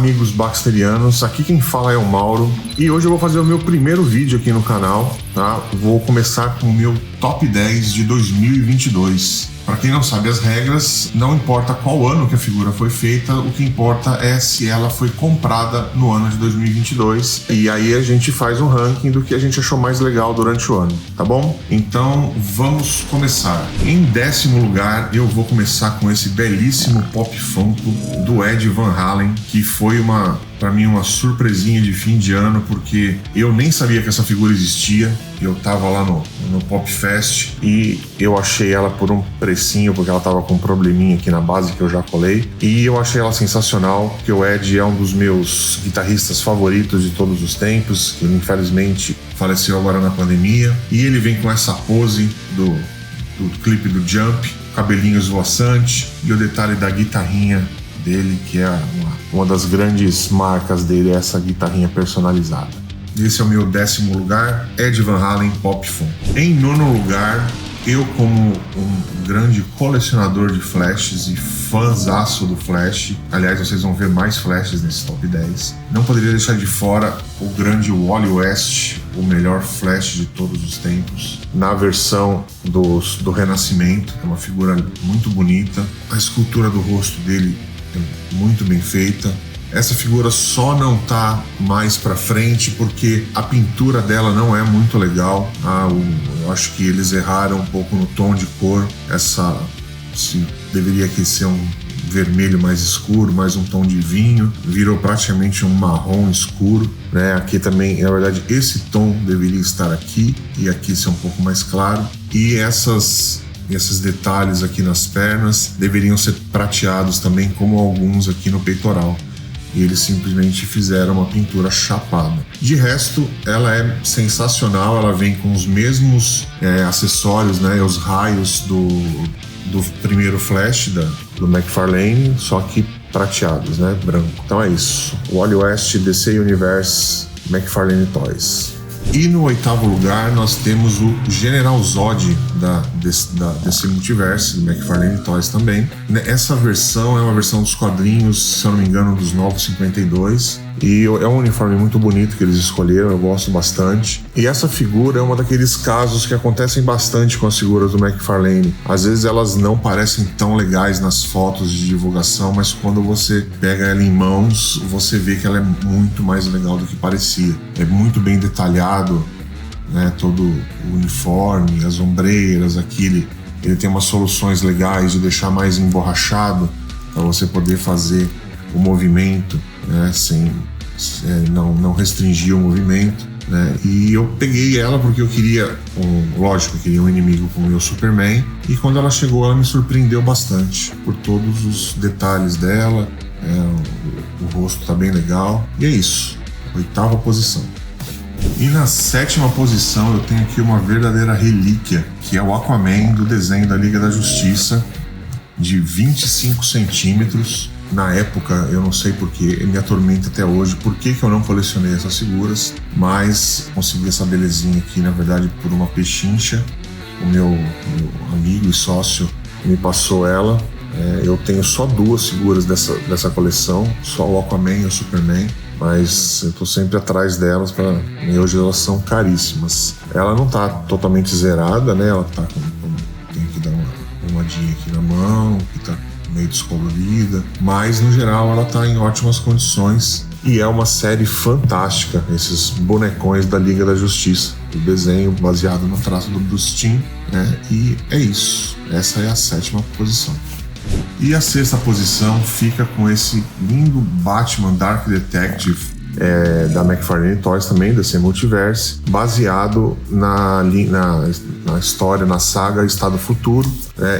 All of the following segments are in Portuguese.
amigos baxterianos, aqui quem fala é o Mauro e hoje eu vou fazer o meu primeiro vídeo aqui no canal, tá? Vou começar com o meu top 10 de 2022. Para quem não sabe as regras, não importa qual ano que a figura foi feita, o que importa é se ela foi comprada no ano de 2022 e aí a gente faz um ranking do que a gente achou mais legal durante o ano, tá bom? Então vamos começar. Em 10º lugar, eu vou começar com esse belíssimo Pop Funko do Ed Van Halen, que foi para mim uma surpresinha de fim de ano, porque eu nem sabia que essa figura existia. Eu tava lá no Pop Fest e eu achei ela por um precinho, porque ela tava com um probleminha aqui na base que eu já colei, e eu achei ela sensacional, porque o Ed é um dos meus guitarristas favoritos de todos os tempos, que infelizmente faleceu agora na pandemia, e ele vem com essa pose do clipe do Jump, cabelinho esvoaçante, e o detalhe da guitarrinha dele, que é uma das grandes marcas dele, é essa guitarrinha personalizada. Esse é o meu 10º lugar, Ed Van Halen Pop Funko. Em 9º lugar, eu, como um grande colecionador de flashes e fãzaço do Flash, aliás, vocês vão ver mais flashes nesse top 10, não poderia deixar de fora o grande Wally West, o melhor Flash de todos os tempos, na versão do Renascimento. É uma figura muito bonita, a escultura do rosto dele é muito bem feita. Essa figura só não tá mais pra frente porque a pintura dela não é muito legal. Eu acho que eles erraram um pouco no tom de cor. Deveria aqui ser um vermelho mais escuro, mais um tom de vinho. Virou praticamente um marrom escuro, né? Aqui também, na verdade, esse tom deveria estar aqui e aqui ser um pouco mais claro. E esses detalhes aqui nas pernas deveriam ser prateados também, como alguns aqui no peitoral. E eles simplesmente fizeram uma pintura chapada. De resto, ela é sensacional, ela vem com os mesmos acessórios, né, os raios do primeiro Flash do McFarlane, só que prateados, né, branco. Então é isso, Wally West, DC Universe, McFarlane Toys. E no 8º lugar nós temos o General Zod da DC Multiverse, do McFarlane Toys também. Essa versão é uma versão dos quadrinhos, se eu não me engano, dos Novos 52. E é um uniforme muito bonito que eles escolheram, eu gosto bastante. E essa figura é uma daqueles casos que acontecem bastante com as figuras do McFarlane. Às vezes elas não parecem tão legais nas fotos de divulgação, mas quando você pega ela em mãos, você vê que ela é muito mais legal do que parecia. É muito bem detalhado, né? Todo o uniforme, as ombreiras, aqui ele tem umas soluções legais de deixar mais emborrachado para você poder fazer o movimento, né, não restringir o movimento, né? E eu peguei ela porque eu queria eu queria um inimigo com o meu Superman, e quando ela chegou ela me surpreendeu bastante por todos os detalhes dela, o rosto tá bem legal, e é isso, 8ª posição. E na 7ª posição eu tenho aqui uma verdadeira relíquia, que é o Aquaman do desenho da Liga da Justiça, de 25 centímetros. Na época, eu não sei porquê, me atormenta até hoje, por que eu não colecionei essas figuras, mas consegui essa belezinha aqui, na verdade, por uma pechincha. O meu amigo e sócio me passou ela. Eu tenho só 2 figuras dessa coleção, só o Aquaman e o Superman, mas eu tô sempre atrás delas, e hoje elas são caríssimas. Ela não tá totalmente zerada, né? Ela tá tem que dar uma pomadinha aqui na mão, que tá meio descolorida, mas no geral ela tá em ótimas condições e é uma série fantástica, esses bonecões da Liga da Justiça, o desenho baseado no traço do Bruce Timm, né? E é isso, essa é a 7ª posição. E a 6ª posição fica com esse lindo Batman Dark Detective da McFarlane Toys também, DC Multiverse, baseado na história, na saga Estado Futuro.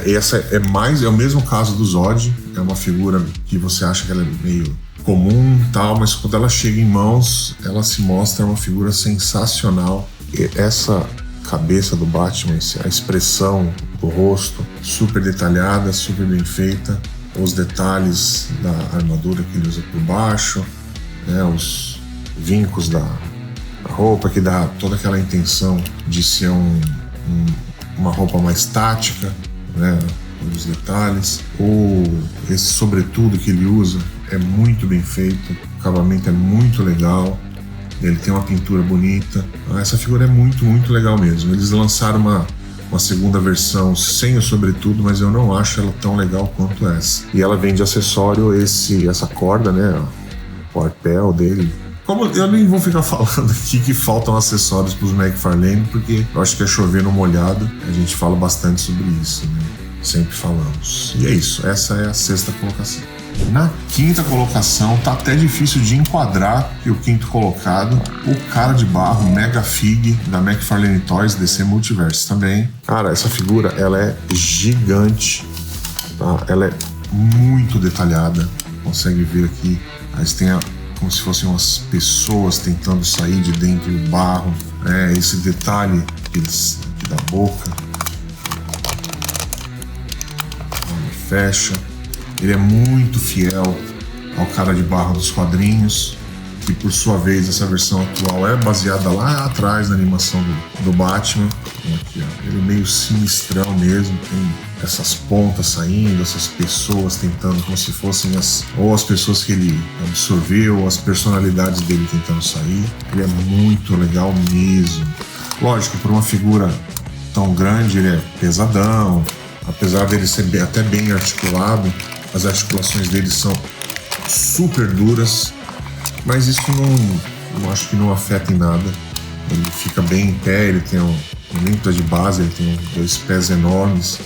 Essa é o mesmo caso do Zod, é uma figura que você acha que ela é meio comum, tal, mas quando ela chega em mãos, ela se mostra uma figura sensacional. E essa cabeça do Batman, a expressão do rosto, super detalhada, super bem feita, os detalhes da armadura que ele usa por baixo, né, os vincos da roupa, que dá toda aquela intenção de ser uma roupa mais tática, né, os detalhes. Esse sobretudo que ele usa é muito bem feito, o acabamento é muito legal, ele tem uma pintura bonita. Essa figura é muito, muito legal mesmo. Eles lançaram uma segunda versão sem o sobretudo, mas eu não acho ela tão legal quanto essa. E ela vem de acessório essa corda, né? O arpel dele. Como eu nem vou ficar falando aqui que faltam acessórios para os McFarlane, porque eu acho que é chover no molhado. A gente fala bastante sobre isso, né? Sempre falamos. E é isso, essa é a 6ª colocação. Na 5ª colocação, tá até difícil de enquadrar que o 5º colocado, o cara de barro Mega Fig da McFarlane Toys DC Multiverse também. Cara, essa figura, ela é gigante, tá? Ela é muito detalhada, consegue ver aqui. Aí tem como se fossem umas pessoas tentando sair de dentro do barro, esse detalhe aqui da boca. Fecha. Ele é muito fiel ao cara de barro dos quadrinhos, que por sua vez essa versão atual é baseada lá atrás na animação do Batman. Aqui, ó. Ele é meio sinistrão mesmo, tem essas pontas saindo, essas pessoas tentando, como se fossem as pessoas que ele absorveu, ou as personalidades dele tentando sair. Ele é muito legal mesmo. Lógico, por uma figura tão grande, ele é pesadão. Apesar dele ser até bem articulado, as articulações dele são super duras, mas isso não acho que não afeta em nada. Ele fica bem em pé, ele tem dentro de base, ele tem 2 pés enormes,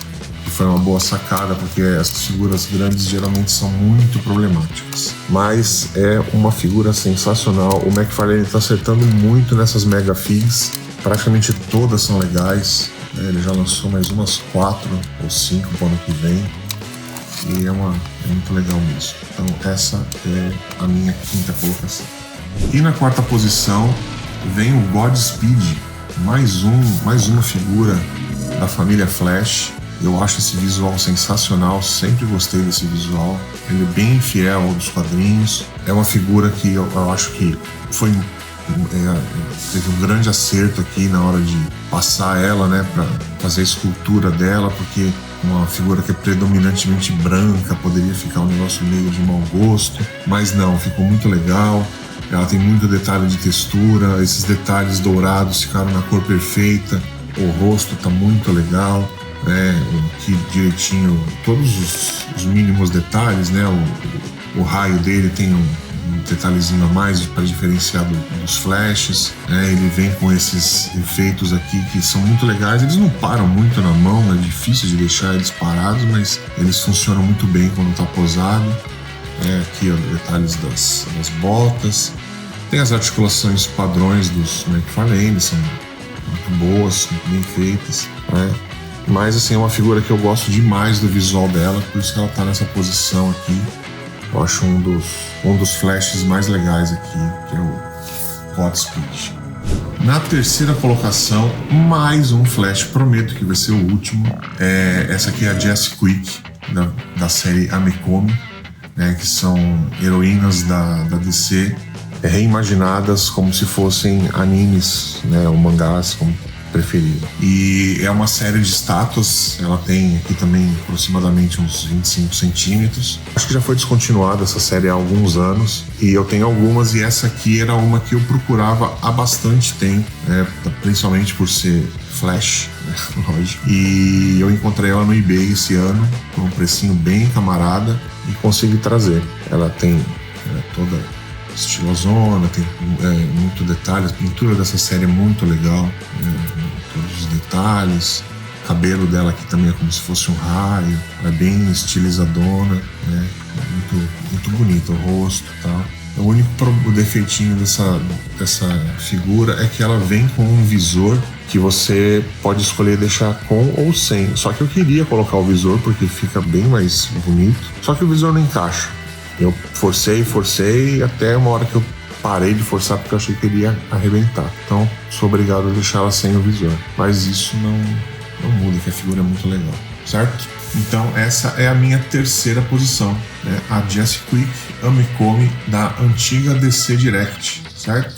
que foi uma boa sacada, porque as figuras grandes geralmente são muito problemáticas. Mas é uma figura sensacional. O McFarlane está acertando muito nessas Mega Figs, praticamente todas são legais. Ele já lançou mais umas 4 ou 5 para o ano que vem. E é muito legal mesmo. Então essa é a minha 5ª colocação. E na 4ª posição vem o Godspeed, mais uma figura da família Flash. Eu acho esse visual sensacional, sempre gostei desse visual. Ele é bem fiel ao dos quadrinhos. É uma figura que eu acho que teve um grande acerto aqui na hora de passar ela, né, para fazer a escultura dela, porque uma figura que é predominantemente branca poderia ficar um negócio meio de mau gosto, mas não, ficou muito legal. Ela tem muito detalhe de textura, esses detalhes dourados ficaram na cor perfeita, o rosto tá muito legal, né, aqui direitinho, todos os mínimos detalhes, né, o raio dele tem um detalhezinho a mais para diferenciar dos flashes, né? Ele vem com esses efeitos aqui que são muito legais. Eles não param muito na mão, é difícil de deixar eles parados, mas eles funcionam muito bem quando está posado. Aqui, ó, detalhes das botas. Tem as articulações padrões dos McFarlane, são muito boas, muito bem feitas, né? Mas assim, é uma figura que eu gosto demais do visual dela, por isso que ela está nessa posição aqui. Eu acho um dos flashes mais legais aqui, que é o Godspeed. Na 3ª colocação, mais um flash, prometo que vai ser o último. Essa aqui é a Jessie Quick, da série Amekome, né, que são heroínas da DC, reimaginadas como se fossem animes, né, ou mangás, como preferido. E é uma série de estátuas, ela tem aqui também aproximadamente uns 25 centímetros. Acho que já foi descontinuada essa série há alguns anos, e eu tenho algumas, e essa aqui era uma que eu procurava há bastante tempo, né, principalmente por ser Flash, né, lógico. E eu encontrei ela no eBay esse ano, por um precinho bem camarada, e consegui trazer. Ela tem toda estilosona, tem muito detalhe, a pintura dessa série é muito legal, todos os detalhes, o cabelo dela aqui também é como se fosse um raio, ela é bem estilizadona, né? Muito bonito o rosto e tal. O único defeitinho dessa figura é que ela vem com um visor que você pode escolher deixar com ou sem, só que eu queria colocar o visor porque fica bem mais bonito, só que o visor não encaixa. Eu forcei até uma hora que eu parei de forçar porque eu achei que ele ia arrebentar. Então, sou obrigado a deixar ela sem o visor. Mas isso não muda, que a figura é muito legal, certo? Então, essa é a minha 3ª posição, né? A Jessie Quick Amekome da antiga DC Direct, certo?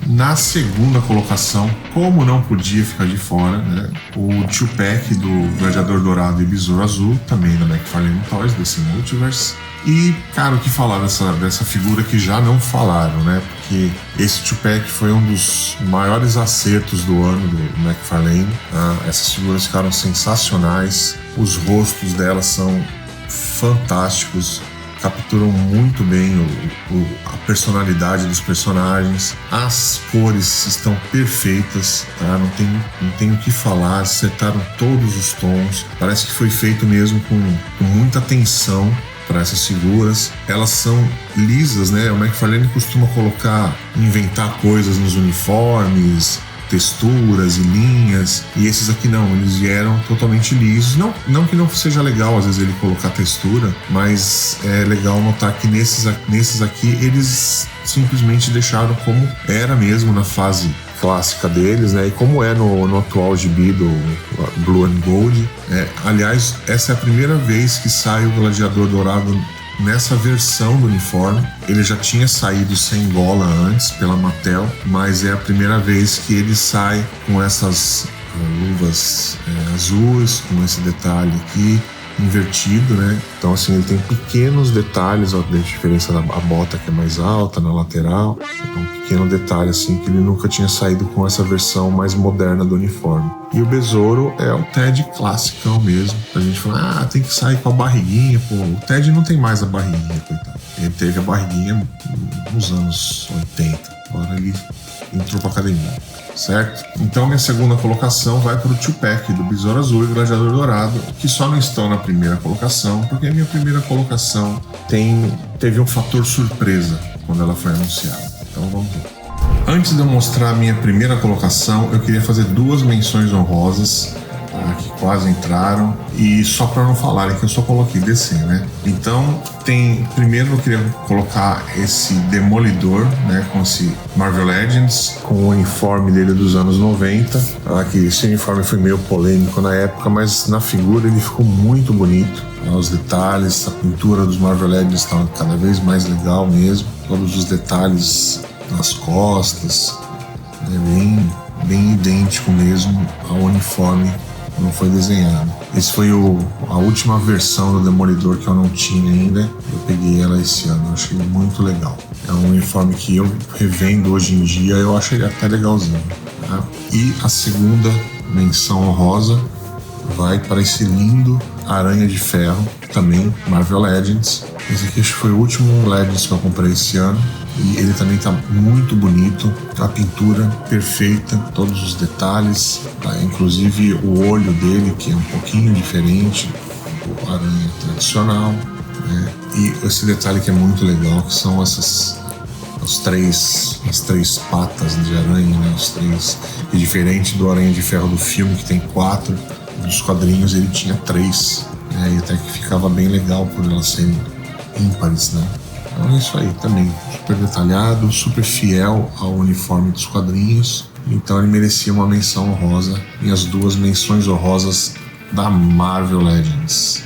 Na segunda colocação, como não podia ficar de fora, né, o Tupac do Gladiador Dourado e Besouro Azul, também da McFarlane Toys, DC Multiverse. E, cara, o que falar dessa figura que já não falaram, né? Porque esse Tupac foi um dos maiores acertos do ano do McFarlane. Essas figuras ficaram sensacionais, os rostos delas são fantásticos, capturam muito bem a personalidade dos personagens, as cores estão perfeitas, tá? Não tem o que falar, acertaram todos os tons, parece que foi feito mesmo com muita atenção para essas figuras. Elas são lisas, né? O McFarlane costuma inventar coisas nos uniformes, texturas e linhas, e esses aqui não, eles vieram totalmente lisos. Não que não seja legal às vezes ele colocar textura, mas é legal notar que nesses aqui eles simplesmente deixaram como era mesmo na fase clássica deles, né? E como é no atual gibi do Blue and Gold. Aliás, essa é a primeira vez que sai o Gladiador Dourado nessa versão do uniforme. Ele já tinha saído sem gola antes pela Mattel, mas é a primeira vez que ele sai com essas luvas azuis, com esse detalhe aqui invertido, né? Então assim, ele tem pequenos detalhes, ó, de diferença da bota que é mais alta, na lateral. Então, um pequeno detalhe assim que ele nunca tinha saído com essa versão mais moderna do uniforme. E o Besouro é o Ted classicão mesmo. A gente fala, tem que sair com a barriguinha. Pô, o Ted não tem mais a barriguinha, coitado. Ele teve a barriguinha nos anos 80. Agora ele entrou pra academia, certo? Então minha segunda colocação vai para o Tupac do Besouro Azul e Gladiador Dourado, que só não estão na primeira colocação, porque a minha primeira colocação teve um fator surpresa quando ela foi anunciada. Então vamos ver. Antes de eu mostrar a minha primeira colocação, eu queria fazer duas menções honrosas, que quase entraram, e só para não falarem que eu só coloquei DC, né? Então, primeiro eu queria colocar esse Demolidor, né, com esse Marvel Legends, com o uniforme dele dos anos 90, que esse uniforme foi meio polêmico na época, mas na figura ele ficou muito bonito, os detalhes, a pintura dos Marvel Legends está cada vez mais legal mesmo, todos os detalhes nas costas, né, bem idêntico mesmo ao uniforme não foi desenhado. Esse foi a última versão do Demolidor que eu não tinha ainda. Eu peguei ela esse ano, eu achei muito legal. É um uniforme que eu revendo hoje em dia, eu achei até legalzinho, tá? E a segunda menção honrosa vai para esse lindo Aranha de Ferro, também Marvel Legends. Esse aqui acho que foi o último Legends que eu comprei esse ano. E ele também tá muito bonito, a pintura perfeita, todos os detalhes, tá? Inclusive o olho dele, que é um pouquinho diferente do aranha tradicional, né? E esse detalhe que é muito legal, que são as três patas de aranha, né? Os três, e diferente do Aranha de Ferro do filme, que tem 4, dos quadrinhos ele tinha 3, né? E até que ficava bem legal por elas serem ímpares, né? Então é isso aí também, super detalhado, super fiel ao uniforme dos quadrinhos. Então ele merecia uma menção honrosa, minhas duas menções honrosas da Marvel Legends.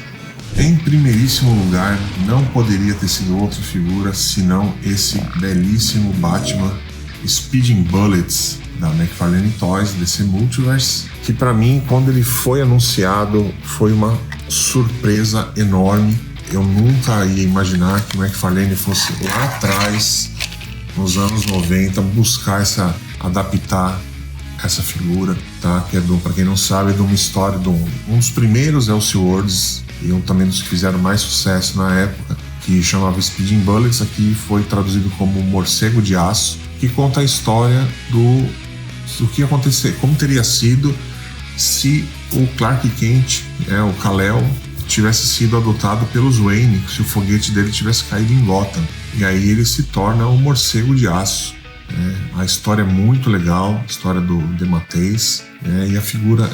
Em primeiríssimo lugar, não poderia ter sido outra figura senão esse belíssimo Batman Speeding Bullets da McFarlane Toys, DC Multiverse, que para mim, quando ele foi anunciado, foi uma surpresa enorme. Eu nunca ia imaginar que o McFarlane fosse lá atrás, nos anos 90, adaptar essa figura, tá? Que é para quem não sabe, é de uma história um dos primeiros Elseworlds e um também dos que fizeram mais sucesso na época, que chamava Speeding Bullets, aqui foi traduzido como Morcego de Aço, que conta a história do que aconteceu, como teria sido se o Clark Kent, o Kal-El, tivesse sido adotado pelos Wayne, se o foguete dele tivesse caído em Gotham. E aí ele se torna o Morcego de Aço. A história é muito legal, a história do DeMatteis, e a figura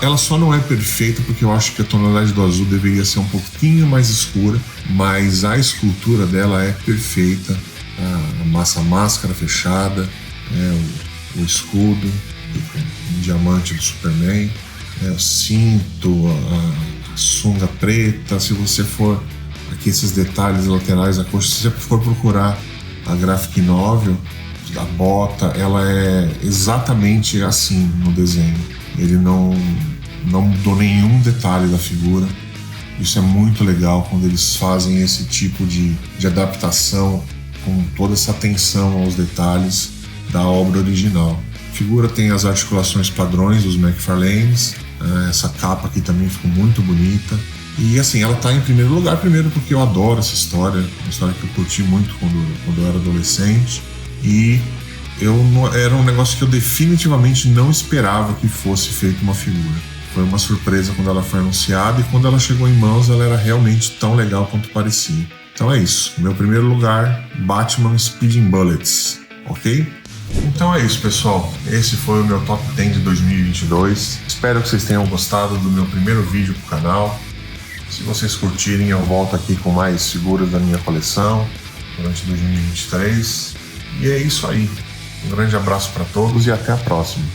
ela só não é perfeita porque eu acho que a tonalidade do azul deveria ser um pouquinho mais escura, mas a escultura dela é perfeita, a máscara fechada, o escudo, o diamante do Superman, o cinto, a sunga preta. Se você for aqui, esses detalhes laterais da coxa, se você for procurar a graphic novel, a bota, ela é exatamente assim no desenho. Ele não mudou nenhum detalhe da figura. Isso é muito legal quando eles fazem esse tipo de adaptação com toda essa atenção aos detalhes da obra original. A figura tem as articulações padrões dos McFarlanes, essa capa aqui também ficou muito bonita. E assim, ela tá em primeiro lugar, primeiro porque eu adoro essa história, uma história que eu curti muito quando eu era adolescente. E era um negócio que eu definitivamente não esperava que fosse feita uma figura. Foi uma surpresa quando ela foi anunciada, e quando ela chegou em mãos, ela era realmente tão legal quanto parecia. Então é isso, meu primeiro lugar, Batman Speeding Bullets, ok? Então é isso, pessoal, esse foi o meu Top 10 de 2022. Espero que vocês tenham gostado do meu primeiro vídeo pro canal. Se vocês curtirem, eu volto aqui com mais figuras da minha coleção durante 2023. E é isso aí. Um grande abraço para todos e até a próxima.